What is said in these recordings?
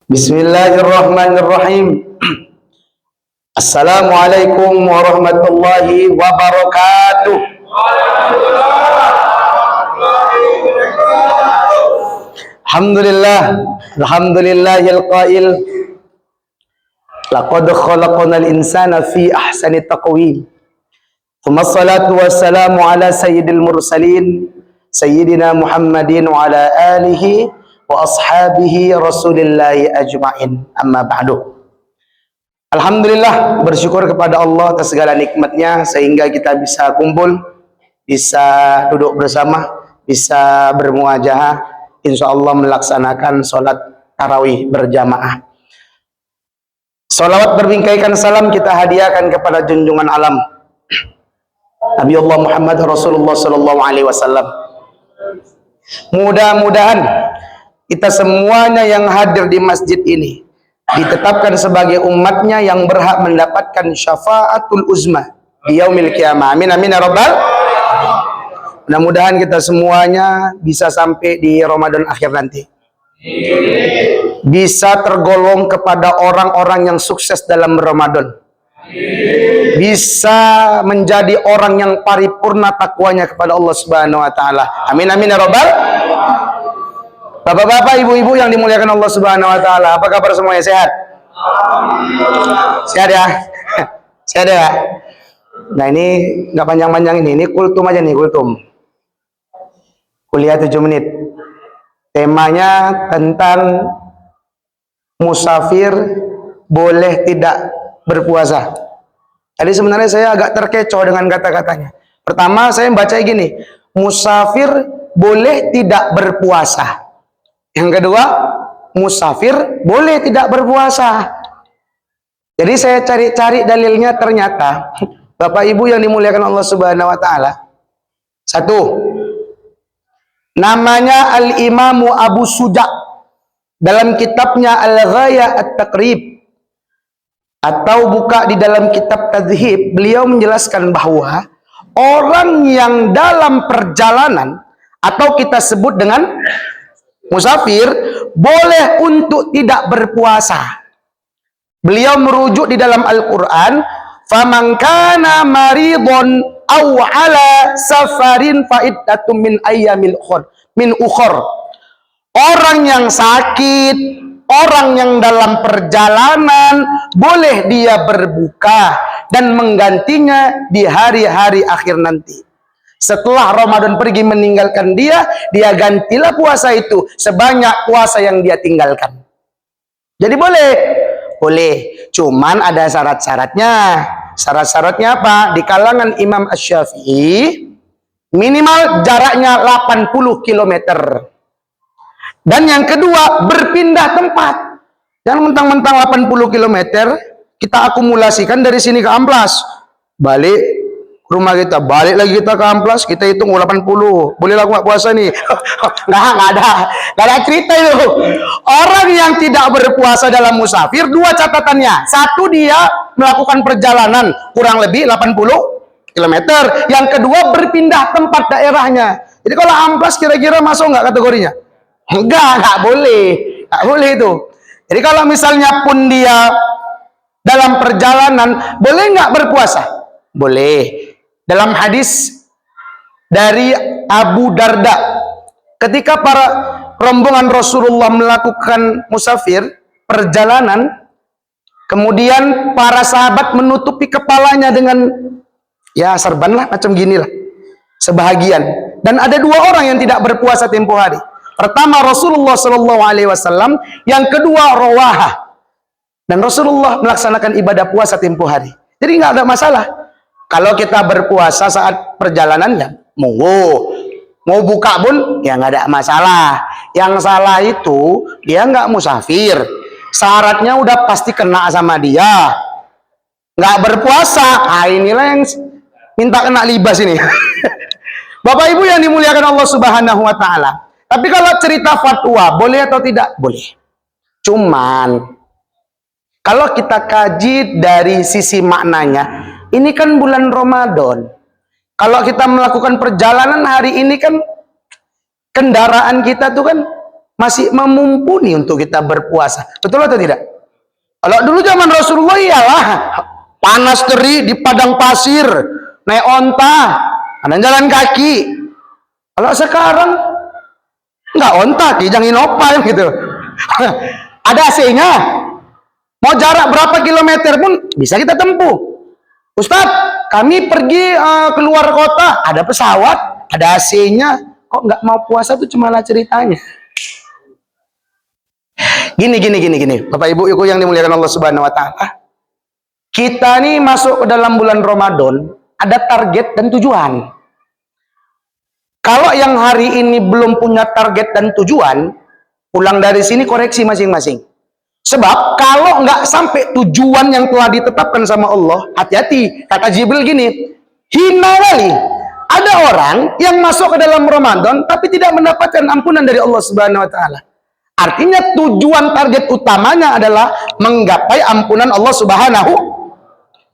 Bismillahirrahmanirrahim. Assalamualaikum warahmatullahi wabarakatuh. Alhamdulillah, alhamdulillahil qail. Laqad khalaqnal insana fi ahsani taqwim. Tsumma ssalatu wassalamu ala sayyidil mursalin, sayyidina Muhammadin wa ala alihi wa ashabihi rasulillahi ajma'in, amma ba'du. Alhamdulillah, bersyukur kepada Allah atas segala nikmatnya sehingga kita bisa kumpul, bisa duduk bersama, bisa bermuajahah, insyaallah melaksanakan sholat tarawih berjamaah. Salawat berbingkaikan salam kita hadiahkan kepada junjungan alam Nabi Allah Muhammad Rasulullah sallallahu alaihi wasallam. Mudah-mudahan kita semuanya yang hadir di masjid ini ditetapkan sebagai umatnya yang berhak mendapatkan syafaatul uzma di yaumil qiyamah. Amin amin ya rabbal. Mudah-mudahan kita semuanya bisa sampai di Ramadan akhir nanti, bisa tergolong kepada orang-orang yang sukses dalam Ramadan, bisa menjadi orang yang paripurna takwanya kepada Allah Subhanahu wa taala. Amin amin ya rabbal. Bapak-bapak, ibu-ibu yang dimuliakan Allah Subhanahu wa taala, apa kabar semuanya? Sehat? Sehat ya? Sehat ya? Nah, ini nggak panjang-panjang ini kultum aja nih, kultum. Kuliah 7 menit. Temanya tentang musafir boleh tidak berpuasa. Jadi sebenarnya saya agak terkecoh dengan kata-katanya. Pertama, saya baca gini, musafir boleh tidak berpuasa. Yang kedua, musafir boleh tidak berpuasa. Jadi saya cari-cari dalilnya, ternyata Bapak Ibu yang dimuliakan Allah Subhanahu wa taala. Satu, namanya Al-Imamu Abu Suja dalam kitabnya Al-Ghaya At-Taqrib, atau buka di dalam kitab Tadhib, beliau menjelaskan bahwa orang yang dalam perjalanan atau kita sebut dengan musafir boleh untuk tidak berpuasa. Beliau merujuk di dalam Al-Quran, faman kana maridon aw ala safarin fa'iddatum min ayyamil ukhor. Orang yang sakit, orang yang dalam perjalanan, boleh dia berbuka dan menggantinya di hari-hari akhir nanti. Setelah Ramadan pergi meninggalkan dia, dia gantilah puasa itu sebanyak puasa yang dia tinggalkan. Jadi boleh. Boleh. Cuman ada syarat-syaratnya. Syarat-syaratnya apa? Di kalangan Imam Asy-Syafi'i, minimal jaraknya 80 km. Dan yang kedua, berpindah tempat. Jangan mentang-mentang 80 km, kita akumulasikan dari sini ke Amplas. Balik rumah kita, balik lagi kita ke Amplas, kita hitung 80. Boleh lah nggak puasa nih? Nggak ada cerita itu. Orang yang tidak berpuasa dalam musafir, dua catatannya. Satu, dia melakukan perjalanan kurang lebih 80 km. Yang kedua, berpindah tempat daerahnya. Jadi kalau Amplas kira-kira masuk nggak kategorinya? Nggak boleh. Nggak boleh itu. Jadi kalau misalnya pun dia dalam perjalanan, boleh nggak berpuasa? Boleh. Dalam hadis dari Abu Darda, ketika para rombongan Rasulullah melakukan musafir, perjalanan, kemudian para sahabat menutupi kepalanya dengan ya serban lah, macam gini lah, sebahagian. Dan ada dua orang yang tidak berpuasa tempo hari. Pertama Rasulullah Shallallahu Alaihi Wasallam, yang kedua Rawaha. Dan Rasulullah melaksanakan ibadah puasa tempo hari. Jadi nggak ada masalah. Kalau kita berpuasa saat perjalanan, ya monggo. Mau buka pun ya nggak ada masalah. Yang salah itu dia nggak musafir. Syaratnya udah pasti kena sama dia. Nggak berpuasa. Ah, inilah yang minta kena libas ini. Bapak Ibu yang dimuliakan Allah Subhanahu wa taala. Tapi kalau cerita fatwa, boleh atau tidak? Boleh. Cuman kalau kita kaji dari sisi maknanya, ini kan bulan Ramadan. Kalau kita melakukan perjalanan hari ini kan kendaraan kita tuh kan masih memumpuni untuk kita berpuasa. Betul atau tidak? Kalau dulu zaman Rasulullah iyalah panas terik di padang pasir, naik onta, ada jalan kaki. Kalau sekarang nggak onta, kijangin opal gitu. Ada AC-nya. Mau jarak berapa kilometer pun bisa kita tempuh. Ustadz, kami pergi keluar kota, ada pesawat, ada AC-nya. Kok nggak mau puasa tuh cuma lah ceritanya. Gini. Bapak Ibu yang dimuliakan Allah Subhanahu wa taala. Kita nih masuk ke dalam bulan Ramadan, ada target dan tujuan. Kalau yang hari ini belum punya target dan tujuan, pulang dari sini koreksi masing-masing. Sebab kalau nggak sampai tujuan yang telah ditetapkan sama Allah, hati-hati. Kata Jibril gini, hina kali. Ada orang yang masuk ke dalam Ramadan tapi tidak mendapatkan ampunan dari Allah Subhanahu wa taala. Artinya tujuan target utamanya adalah menggapai ampunan Allah Subhanahu.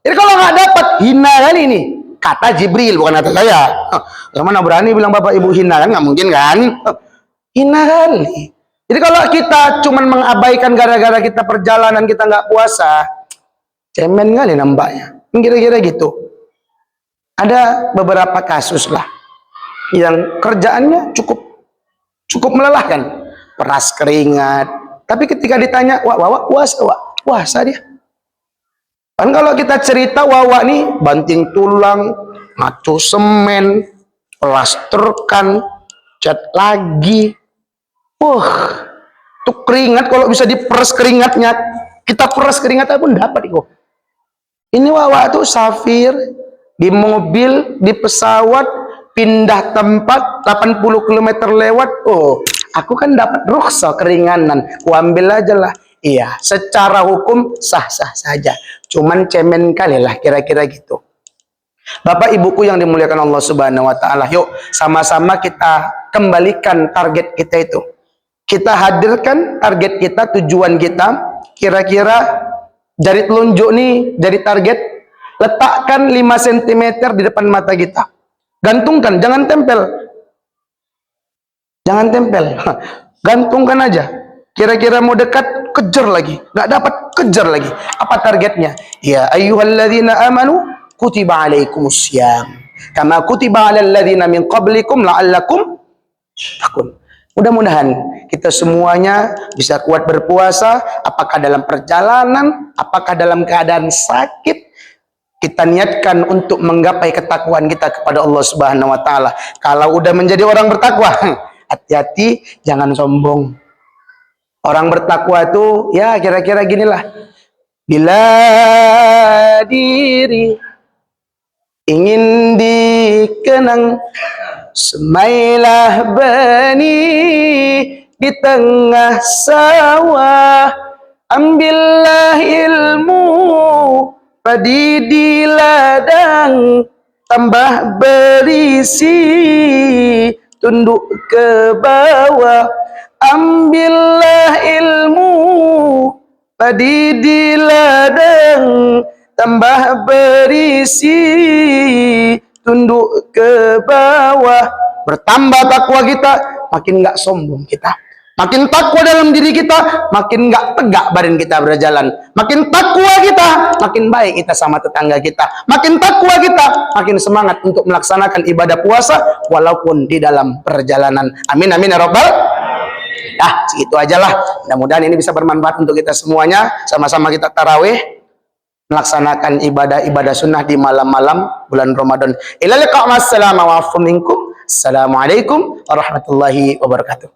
Jadi kalau nggak dapat, hina kali ini. Kata Jibril, bukan kata saya. Yang mana berani bilang Bapak Ibu hina, kan nggak mungkin kan? Hina kali. Jadi kalau kita cuman mengabaikan gara-gara kita perjalanan, kita nggak puasa, cemen kali nampaknya. Kira-kira gitu. Ada beberapa kasus lah yang kerjaannya cukup melelahkan, peras keringat. Tapi ketika ditanya, wak puasa dia. Kan kalau kita cerita wak nih banting tulang, ngaco semen, plasterkan, cat lagi. Tuh keringat kalau bisa diperas keringatnya, kita peras keringatnya pun dapat kok. Ini wawak tuh safir di mobil, di pesawat, pindah tempat 80 km lewat. Aku kan dapat rukhsah keringanan, ku ambil aja lah. Iya, secara hukum sah-sah saja. Cuman cemen kali lah kira-kira gitu. Bapak ibuku yang dimuliakan Allah Subhanahu wa taala, yuk sama-sama kita kembalikan target kita itu. Kita hadirkan target kita, tujuan kita, kira-kira jari telunjuk nih jadi target, letakkan 5 cm di depan mata kita. Gantungkan, jangan tempel. Jangan tempel. Gantungkan aja. Kira-kira mau dekat, kejar lagi. Nggak dapat, kejar lagi. Apa targetnya? Ya ayyuhalladzina amanu kutiba alaikumussyam kama kutiba alal ladzina min qablikum la'allakum tattaqun. Mudah-mudahan kita semuanya bisa kuat berpuasa, apakah dalam perjalanan, apakah dalam keadaan sakit. Kita niatkan untuk menggapai ketakwaan kita kepada Allah Subhanahu wa taala. Kalau udah menjadi orang bertakwa, hati-hati jangan sombong. Orang bertakwa itu ya kira-kira ginilah. Bila diri ingin dikenang, semailah benih di tengah sawah, ambillah ilmu padi di ladang, tambah berisi tunduk ke bawah. Ambillah ilmu padi di ladang, tambah berisi tunduk ke bawah. Bertambah takwa kita, makin nggak sombong kita. Makin takwa dalam diri kita, makin nggak tegak badan kita berjalan. Makin takwa kita, makin baik kita sama tetangga kita. Makin takwa kita, makin semangat untuk melaksanakan ibadah puasa walaupun di dalam perjalanan. Amin amin ya rabbal. Nah, segitu aja lah. Mudah-mudahan ini bisa bermanfaat untuk kita semuanya. Sama-sama kita tarawih, melaksanakan ibadah-ibadah sunnah di malam-malam bulan Ramadan. Ila liqa, wassalamu alaikum warahmatullahi wabarakatuh.